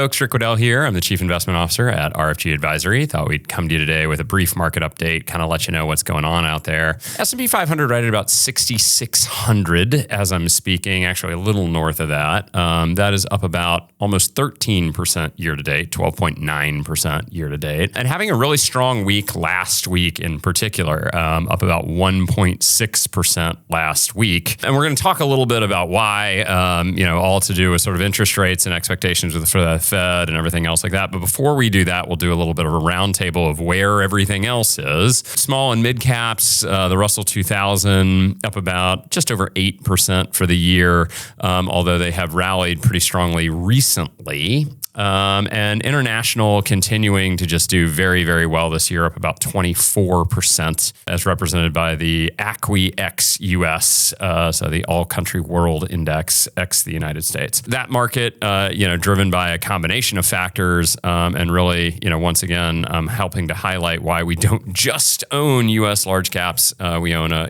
folks, Rick Wedell here. I'm the Chief Investment Officer at RFG Advisory. Thought we'd come to you today with a brief market update, kind of let you know what's going on out there. S&P 500 right at about 6,600 as I'm speaking, actually a little north of that. That is up about almost 13% year to date, 12.9% year to date. And having a really strong week last week in particular, up about 1.6% last week. And we're going to talk a little bit about why, all to do with sort of interest rates and expectations for the Fed and everything else like that. But before we do that, we'll do a little bit of a roundtable of where everything else is. Small and mid caps, the Russell 2000 up about just over 8% for the year, although they have rallied pretty strongly recently. And international continuing to just do very, very well this year, up about 24%, as represented by the ACWI X US, so the All Country World Index X the United States. That market, driven by a combination of factors, and really, once again, helping to highlight why we don't just own U.S. large caps. We own a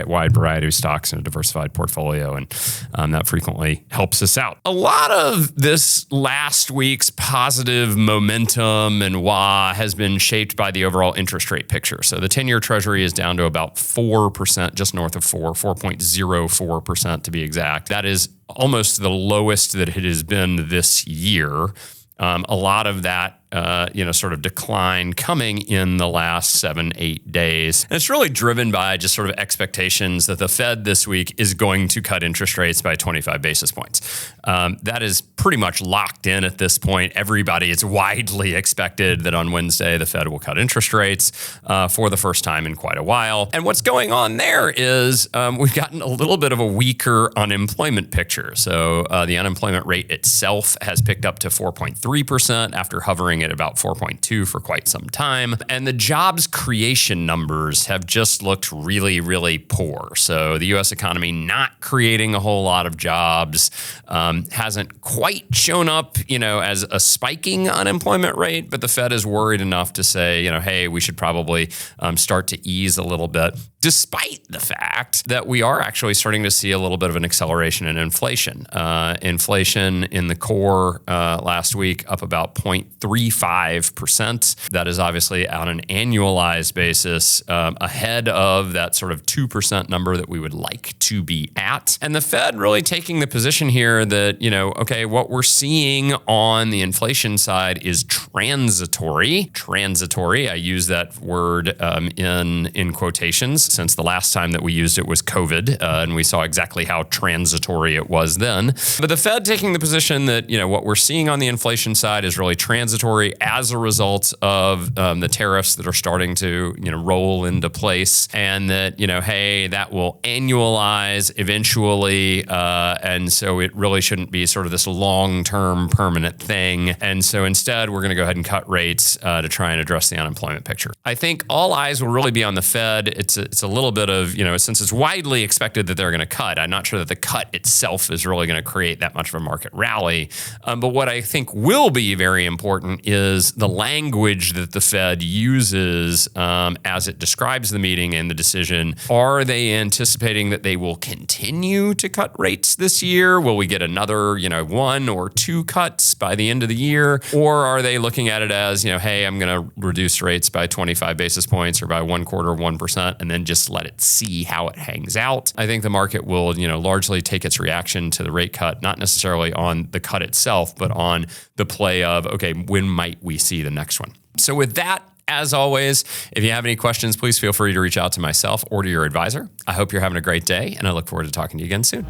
wide variety of stocks in a diversified portfolio, and that frequently helps us out. A lot of this last week's positive momentum and wah has been shaped by the overall interest rate picture. So the 10-year Treasury is down to about 4%, just north of 4.04% to be exact. That is almost the lowest that it has been this year. A lot of that, sort of decline coming in the last 7-8 days. And it's really driven by just sort of expectations that the Fed this week is going to cut interest rates by 25 basis points. That is pretty much locked in at this point. It's widely expected that on Wednesday, the Fed will cut interest rates for the first time in quite a while. And what's going on there is we've gotten a little bit of a weaker unemployment picture. So the unemployment rate itself has picked up to 4.3% after hovering at about 4.2 for quite some time. And the jobs creation numbers have just looked really, really poor. So the U.S. economy not creating a whole lot of jobs, hasn't quite shown up, as a spiking unemployment rate, but the Fed is worried enough to say, hey, we should probably start to ease a little bit, despite the fact that we are actually starting to see a little bit of an acceleration in inflation. Inflation in the core last week up about 0.35%. That is obviously on an annualized basis ahead of that sort of 2% number that we would like to be at. And the Fed really taking the position here that, what we're seeing on the inflation side is transitory. Transitory, I use that word in quotations, since the last time that we used it was COVID, and we saw exactly how transitory it was then. But the Fed taking the position that, what we're seeing on the inflation side is really transitory as a result of the tariffs that are starting to, roll into place, and that, hey, that will annualize eventually, and so it really shouldn't be sort of this long-term permanent thing. And so instead, we're going to go ahead and cut rates to try and address the unemployment picture. I think all eyes will really be on the Fed. It's a little bit of, since it's widely expected that they're going to cut, I'm not sure that the cut itself is really going to create that much of a market rally. But what I think will be very important is the language that the Fed uses as it describes the meeting and the decision. Are they anticipating that they will continue to cut rates this year? Will we get another, 1 or 2 cuts by the end of the year? Or are they looking at it as, hey, I'm going to reduce rates by 25 basis points or by 1/4% and then just let it see how it hangs out? I think the market will, largely take its reaction to the rate cut, not necessarily on the cut itself, but on the play of, okay, when might we see the next one? So with that, as always, if you have any questions, please feel free to reach out to myself or to your advisor. I hope you're having a great day, and I look forward to talking to you again soon.